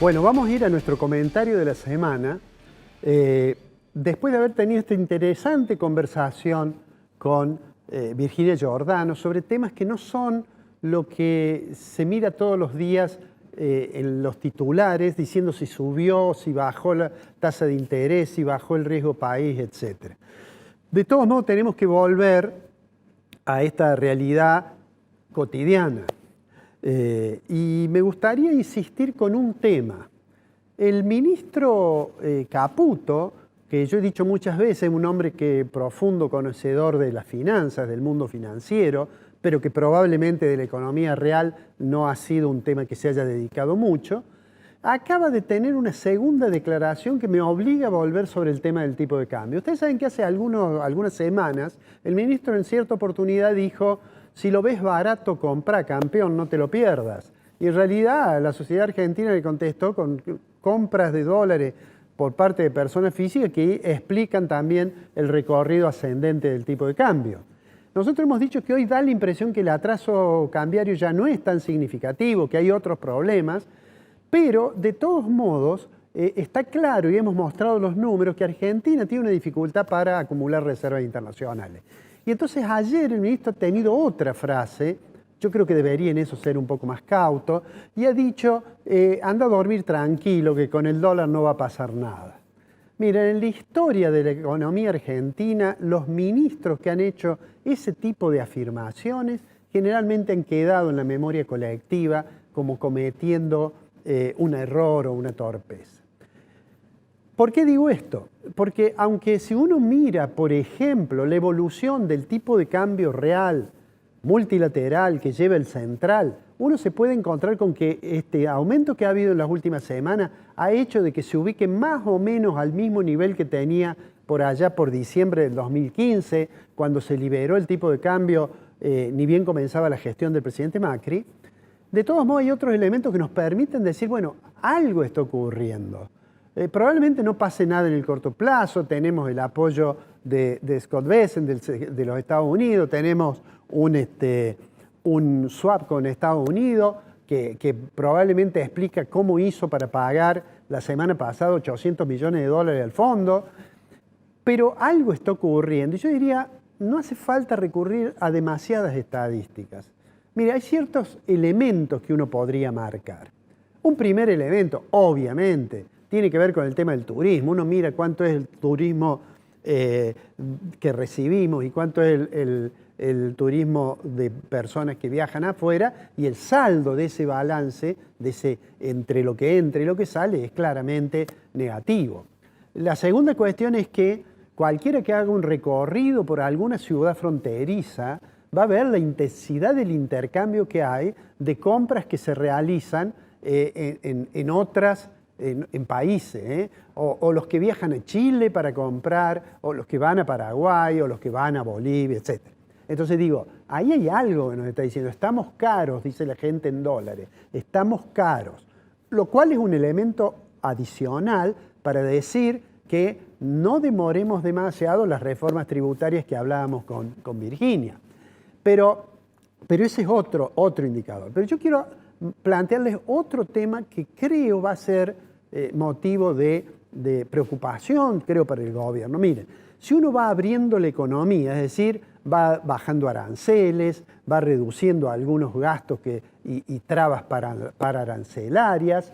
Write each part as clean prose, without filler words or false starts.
Bueno, vamos a ir a nuestro comentario de la semana. Después de haber tenido esta interesante conversación con Virginia Giordano sobre temas que no son lo que se mira todos los días en los titulares, diciendo si subió, si bajó la tasa de interés, si bajó el riesgo país, etc. De todos modos, tenemos que volver a esta realidad cotidiana. Y me gustaría insistir con un tema. El ministro Caputo, que yo he dicho muchas veces, un hombre profundo conocedor de las finanzas, del mundo financiero, pero que probablemente de la economía real no ha sido un tema que se haya dedicado mucho, acaba de tener una segunda declaración que me obliga a volver sobre el tema del tipo de cambio. Ustedes saben que hace algunas semanas el ministro en cierta oportunidad dijo: si lo ves barato, comprá, campeón, no te lo pierdas. Y en realidad la sociedad argentina le contestó con compras de dólares por parte de personas físicas que explican también el recorrido ascendente del tipo de cambio. Nosotros hemos dicho que hoy da la impresión que el atraso cambiario ya no es tan significativo, que hay otros problemas, pero de todos modos está claro, y hemos mostrado los números, que Argentina tiene una dificultad para acumular reservas internacionales. Y entonces ayer el ministro ha tenido otra frase, yo creo que debería en eso ser un poco más cauto, y ha dicho: anda a dormir tranquilo, que con el dólar no va a pasar nada. Miren, en la historia de la economía argentina, los ministros que han hecho ese tipo de afirmaciones generalmente han quedado en la memoria colectiva como cometiendo un error o una torpeza. ¿Por qué digo esto? Porque aunque si uno mira, por ejemplo, la evolución del tipo de cambio real, multilateral, que lleva el central, uno se puede encontrar con que este aumento que ha habido en las últimas semanas ha hecho de que se ubique más o menos al mismo nivel que tenía por allá por diciembre del 2015, cuando se liberó el tipo de cambio, ni bien comenzaba la gestión del presidente Macri. De todos modos, hay otros elementos que nos permiten decir, bueno, algo está ocurriendo. Probablemente no pase nada en el corto plazo. Tenemos el apoyo de Scott Bessent de los Estados Unidos, tenemos un swap con Estados Unidos que probablemente explica cómo hizo para pagar la semana pasada 800 millones de dólares al fondo, pero algo está ocurriendo y yo diría, no hace falta recurrir a demasiadas estadísticas. Mira, hay ciertos elementos que uno podría marcar. Un primer elemento, obviamente, tiene que ver con el tema del turismo. Uno mira cuánto es el turismo que recibimos y cuánto es el turismo de personas que viajan afuera, y el saldo de ese balance, de ese entre lo que entra y lo que sale, es claramente negativo. La segunda cuestión es que cualquiera que haga un recorrido por alguna ciudad fronteriza va a ver la intensidad del intercambio que hay de compras que se realizan en países, o los que viajan a Chile para comprar, o los que van a Paraguay, o los que van a Bolivia, etc. Entonces digo, ahí hay algo que nos está diciendo: estamos caros, dice la gente en dólares, estamos caros, lo cual es un elemento adicional para decir que no demoremos demasiado las reformas tributarias que hablábamos con Virginia. Pero ese es otro indicador. Pero yo quiero plantearles otro tema que creo va a ser motivo de preocupación, creo, para el gobierno. Miren, si uno va abriendo la economía, es decir, va bajando aranceles, va reduciendo algunos gastos y trabas para arancelarias,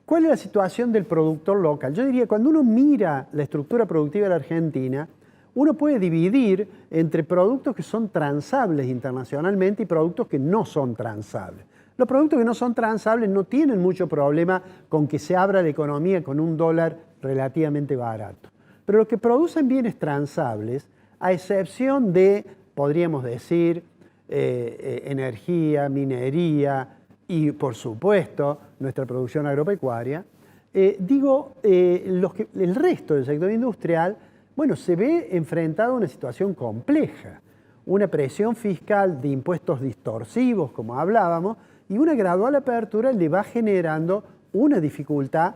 ¿cuál es la situación del productor local? Yo diría, cuando uno mira la estructura productiva de la Argentina, uno puede dividir entre productos que son transables internacionalmente y productos que no son transables. Los productos que no son transables no tienen mucho problema con que se abra la economía con un dólar relativamente barato. Pero los que producen bienes transables, a excepción de, podríamos decir, energía, minería y, por supuesto, nuestra producción agropecuaria, el resto del sector industrial, bueno, se ve enfrentado a una situación compleja, una presión fiscal de impuestos distorsivos, como hablábamos, y una gradual apertura le va generando una dificultad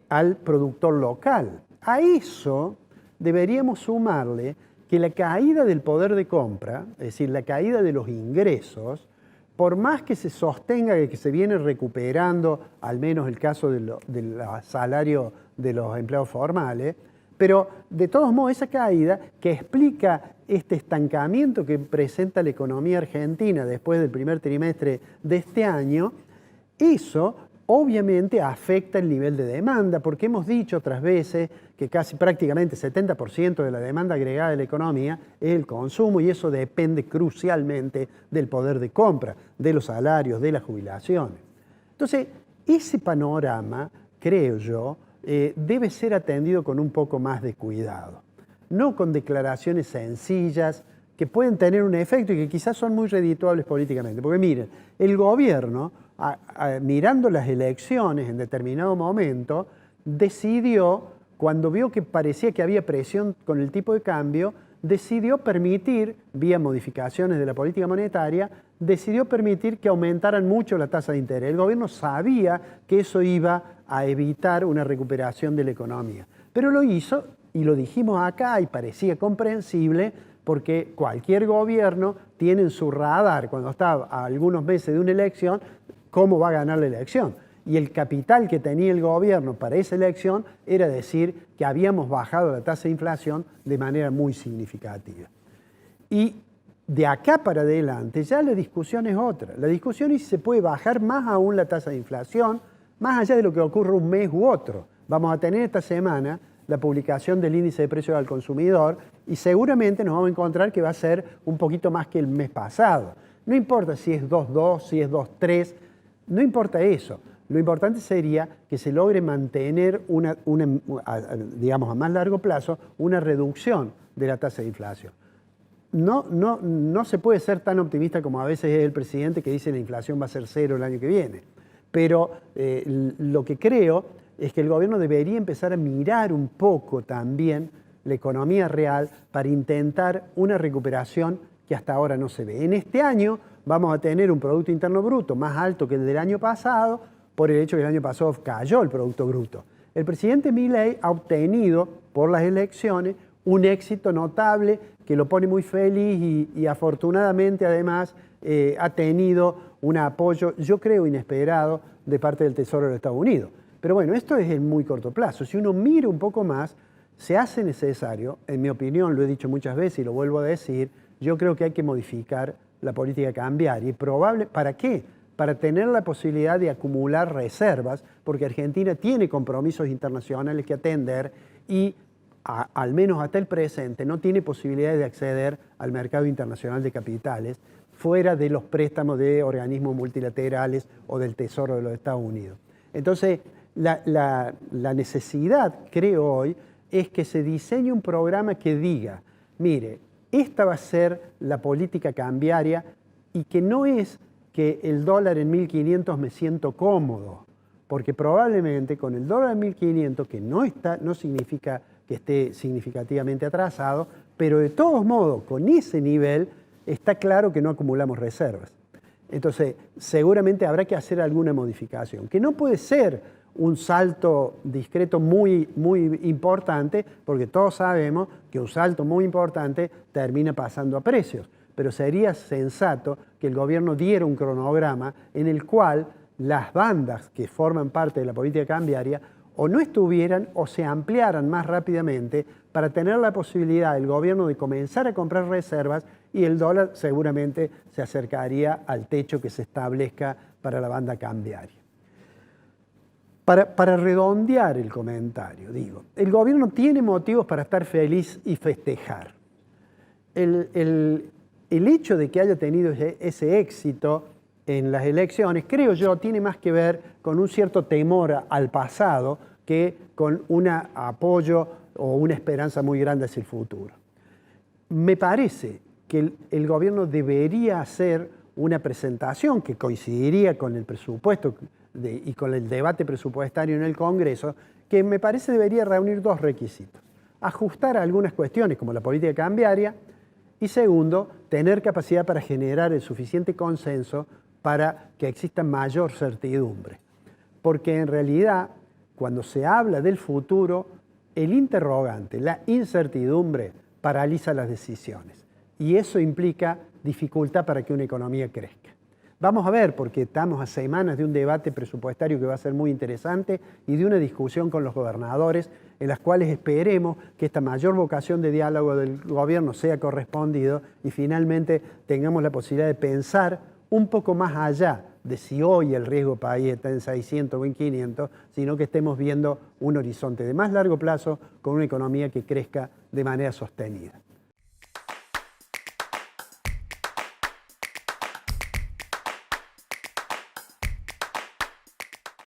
al productor local. A eso deberíamos sumarle que la caída del poder de compra, es decir, la caída de los ingresos, por más que se sostenga que se viene recuperando, al menos el caso del salario de los empleados formales, pero de todos modos esa caída que explica este estancamiento que presenta la economía argentina después del primer trimestre de este año, eso obviamente afecta el nivel de demanda, porque hemos dicho otras veces que casi prácticamente 70% de la demanda agregada de la economía es el consumo y eso depende crucialmente del poder de compra, de los salarios, de las jubilaciones. Entonces, ese panorama, creo yo, debe ser atendido con un poco más de cuidado, no con declaraciones sencillas que pueden tener un efecto y que quizás son muy redituables políticamente. Porque miren, el gobierno, mirando las elecciones en determinado momento, decidió, cuando vio que parecía que había presión con el tipo de cambio, decidió permitir, vía modificaciones de la política monetaria, decidió permitir que aumentaran mucho la tasa de interés. El gobierno sabía que eso iba a evitar una recuperación de la economía, pero lo hizo, y lo dijimos acá, y parecía comprensible, porque cualquier gobierno tiene en su radar, cuando está a algunos meses de una elección, cómo va a ganar la elección. Y el capital que tenía el gobierno para esa elección era decir que habíamos bajado la tasa de inflación de manera muy significativa. Y de acá para adelante ya la discusión es otra. La discusión es si se puede bajar más aún la tasa de inflación, más allá de lo que ocurra un mes u otro. Vamos a tener esta semana la publicación del índice de precios al consumidor y seguramente nos vamos a encontrar que va a ser un poquito más que el mes pasado. No importa si es 2,2, si es 2,3, no importa eso. Lo importante sería que se logre mantener digamos a más largo plazo, una reducción de la tasa de inflación. No se puede ser tan optimista como a veces es el presidente que dice que la inflación va a ser 0 el año que viene. Pero lo que creo es que el gobierno debería empezar a mirar un poco también la economía real para intentar una recuperación que hasta ahora no se ve. En este año vamos a tener un Producto Interno Bruto más alto que el del año pasado, por el hecho que el año pasado cayó el Producto Bruto. El presidente Milei ha obtenido, por las elecciones, un éxito notable que lo pone muy feliz y afortunadamente además ha tenido un apoyo, yo creo, inesperado de parte del Tesoro de los Estados Unidos. Pero bueno, esto es en muy corto plazo. Si uno mira un poco más, se hace necesario, en mi opinión, lo he dicho muchas veces y lo vuelvo a decir, yo creo que hay que modificar la política cambiaria. ¿Para qué? Para tener la posibilidad de acumular reservas, porque Argentina tiene compromisos internacionales que atender y al menos hasta el presente no tiene posibilidades de acceder al mercado internacional de capitales fuera de los préstamos de organismos multilaterales o del Tesoro de los Estados Unidos. Entonces, la necesidad, creo hoy, es que se diseñe un programa que diga, mire, esta va a ser la política cambiaria y que no es que el dólar en 1.500 me siento cómodo, porque probablemente con el dólar en 1.500, que no significa que esté significativamente atrasado, pero de todos modos, con ese nivel, está claro que no acumulamos reservas. Entonces, seguramente habrá que hacer alguna modificación, que no puede ser un salto discreto muy importante, porque todos sabemos que un salto muy importante termina pasando a precios. Pero sería sensato que el gobierno diera un cronograma en el cual las bandas que forman parte de la política cambiaria o no estuvieran o se ampliaran más rápidamente para tener la posibilidad del gobierno de comenzar a comprar reservas y el dólar seguramente se acercaría al techo que se establezca para la banda cambiaria. Para redondear el comentario, digo, el gobierno tiene motivos para estar feliz y festejar. El hecho de que haya tenido ese éxito en las elecciones, creo yo, tiene más que ver con un cierto temor al pasado que con un apoyo o una esperanza muy grande hacia el futuro. Me parece que el gobierno debería hacer una presentación que coincidiría con el presupuesto y con el debate presupuestario en el Congreso, que me parece debería reunir dos requisitos. Ajustar algunas cuestiones como la política cambiaria y segundo, tener capacidad para generar el suficiente consenso para que exista mayor certidumbre. Porque en realidad, cuando se habla del futuro, el interrogante, la incertidumbre, paraliza las decisiones. Y eso implica dificultad para que una economía crezca. Vamos a ver, porque estamos a semanas de un debate presupuestario que va a ser muy interesante y de una discusión con los gobernadores en las cuales esperemos que esta mayor vocación de diálogo del gobierno sea correspondido y finalmente tengamos la posibilidad de pensar un poco más allá de si hoy el riesgo país está en 600 o en 500, sino que estemos viendo un horizonte de más largo plazo con una economía que crezca de manera sostenida.